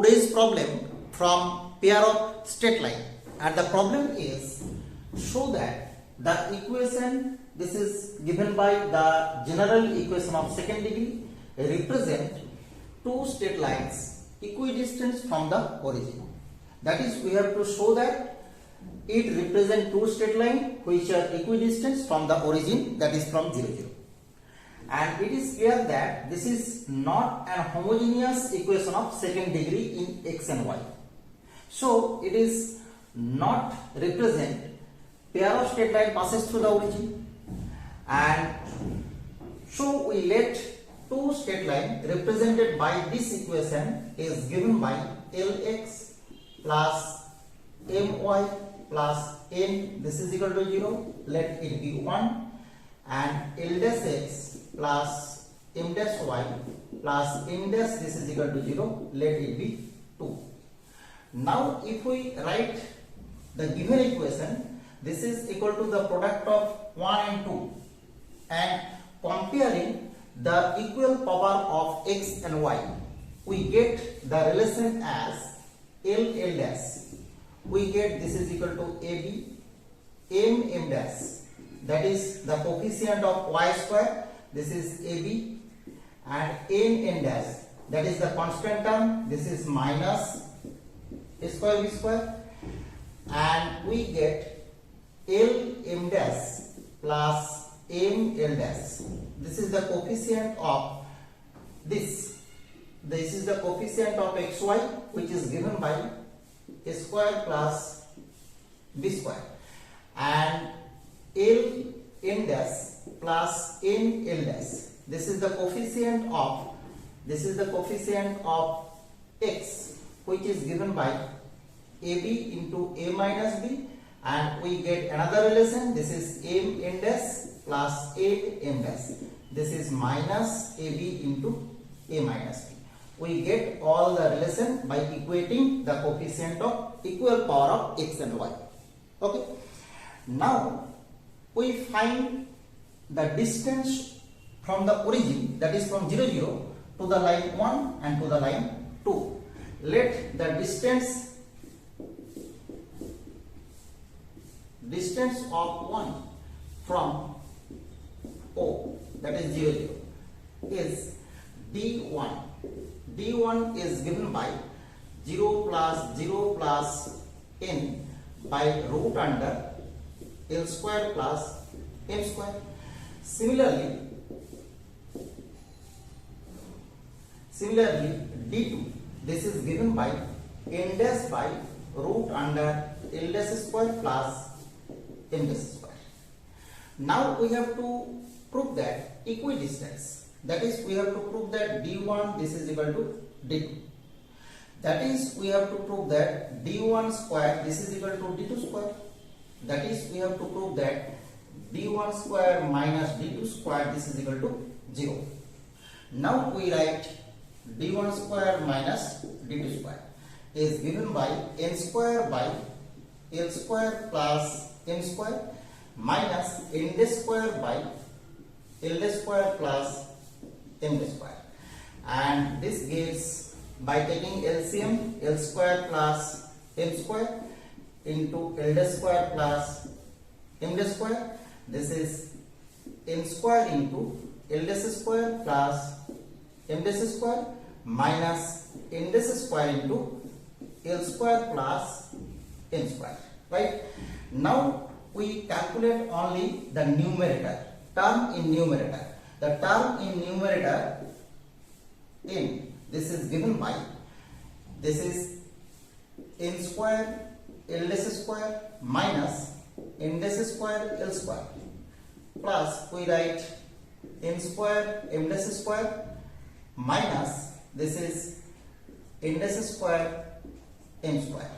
today's problem from pair of straight line, and the problem is show that the equation, this is given by the general equation of second degree, represent two straight lines equidistant from the origin. That is, we have to show that it represents two straight lines which are equidistant from the origin, that is from 0, 0. And it is clear that this is not an homogeneous equation of second degree in x and y. So it is not represent pair of straight line passes through the origin, and so we let two straight line represented by this equation is given by Lx plus My plus n, this is equal to 0, let it be 1, and L dash x plus m dash y plus n dash, this is equal to 0, let it be 2. Now if we write the given equation, this is equal to the product of 1 and 2, and comparing the equal power of x and y, we get the relation as L dash. We get this is equal to AB, m dash, that is the coefficient of y square, this is AB, and n dash, that is the constant term, this is minus a square b square, and we get L dash plus m dash. This is the coefficient of this. This is the coefficient of xy, which is given by a square plus b square, and L dash plus n dash. This is the coefficient of x, which is given by AB into a minus b, and we get another relation. This is m dash plus a m dash. This is minus AB into a minus b. We get all the relation by equating the coefficient of equal power of x and y. Okay. Now we find the distance from the origin, that is from 0, 0 to the line 1 and to the line 2. Let the distance of 1 from O, that is 0, 0, is d1. d1 is given by 0 plus n by root under L square plus m square. Similarly d2, this is given by n dash by root under L dash square plus m dash square. Now we have to prove that equidistance. That is, we have to prove that d1 this is equal to d2. That is, we have to prove that d1 square this is equal to d2 square. That is, we have to prove that d1 square minus d2 square this is equal to 0. Now we write d1 square minus d2 square is given by n square by L square plus m square minus n dash square by L dash square plus m dash square, and this gives, by taking LCM, L square plus m square into L dash square plus m dash square, this is n square into L dash square plus m dash square minus n dash square into L square plus m square. Right? Now we calculate only the numerator, term in numerator. The term in numerator n, this is given by, this is n square L dash square minus n dash square L square, plus we write n square m dash square minus, this is n dash square m square.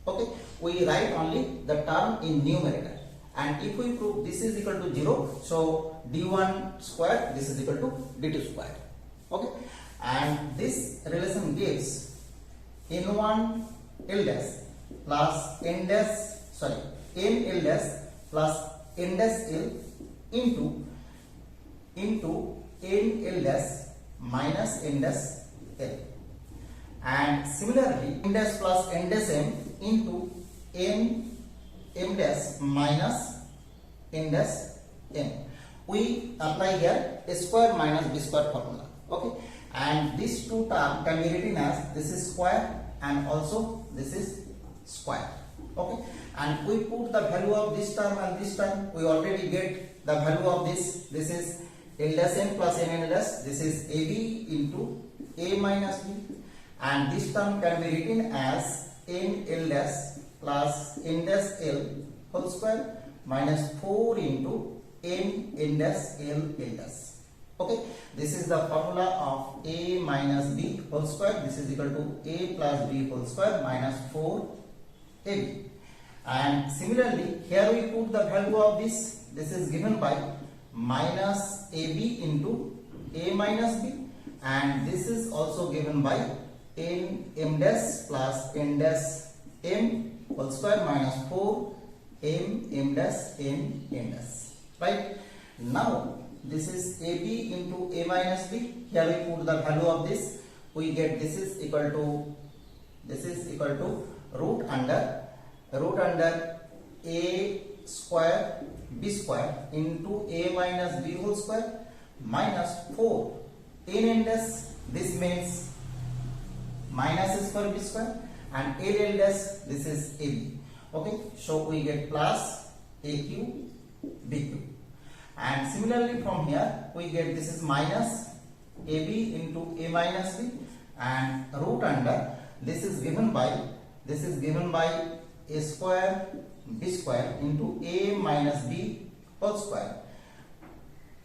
Okay, we write only the term in numerator, and if we prove this is equal to 0, so d1 square this is equal to d2 square. Okay, and this relation gives n1 L dash plus n L dash plus n dash L into n L dash minus n dash L, and similarly m dash plus n dash m into m dash minus n dash m. We apply here a square minus b square formula. Okay, and these two terms can be written as this is square and also this is square. Okay, and we put the value of this term and this term. We already get the value of this. This is L dash n plus n n dash. This is ab into a minus b, and this term can be written as n L dash plus n dash L whole square minus 4 into n dash L dash. Okay, this is the formula of a minus b whole square. This is equal to a plus b whole square minus 4ab. And similarly, here we put the value of this. This is given by minus ab into a minus b, and this is also given by m dash plus n dash m whole square minus 4 m dash n dash. Right? Now this is ab into a minus b. Here we put the value of this. We get this is equal to root under a square b square into a minus b whole square minus 4 n dash. This means minus a square b square, and l dash, this is ab. Okay, so we get plus aq bq. And similarly from here we get this is minus ab into a minus b, and root under this is given by a square b square into a minus b whole square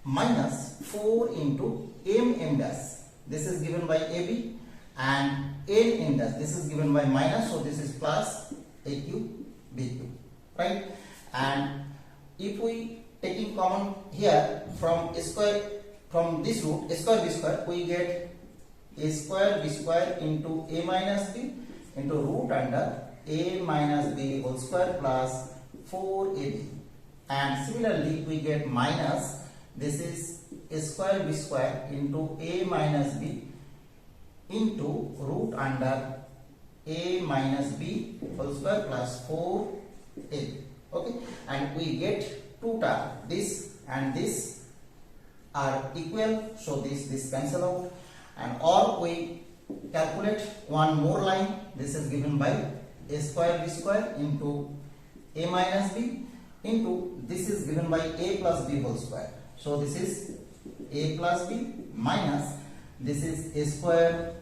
minus 4 into m dash. This is given by ab, and n dash, this is given by minus, so this is plus aq bq. Right? And if we taking common here from this root a square b square, we get a square b square into a minus b into root under a minus b whole square plus 4ab. And similarly we get minus, this is a square b square into a minus b into root under a minus b whole square plus 4ab. Okay, and we get two terms, this and this are equal, so this cancel out, and or we calculate one more line. This is given by a square b square into a minus b into this is given by a plus b whole square. So this is a plus b minus this is a square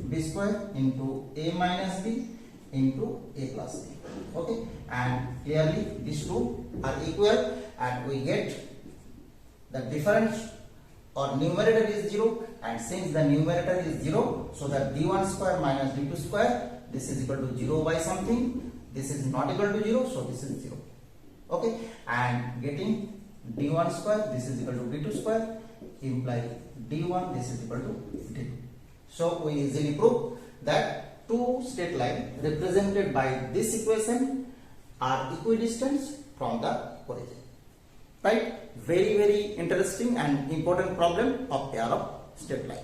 b square into a minus b into a plus b. Okay, and clearly these two are equal, and we get the difference or numerator is 0, and since the numerator is 0, so that d1 square minus d2 square, this is equal to 0 by something, this is not equal to 0, so this is 0. Okay, and getting d1 square, this is equal to d2 square, imply d1, this is equal to d2. So we easily prove that two straight lines represented by this equation are equidistant from the origin. Right? Very interesting and important problem of pair of straight line.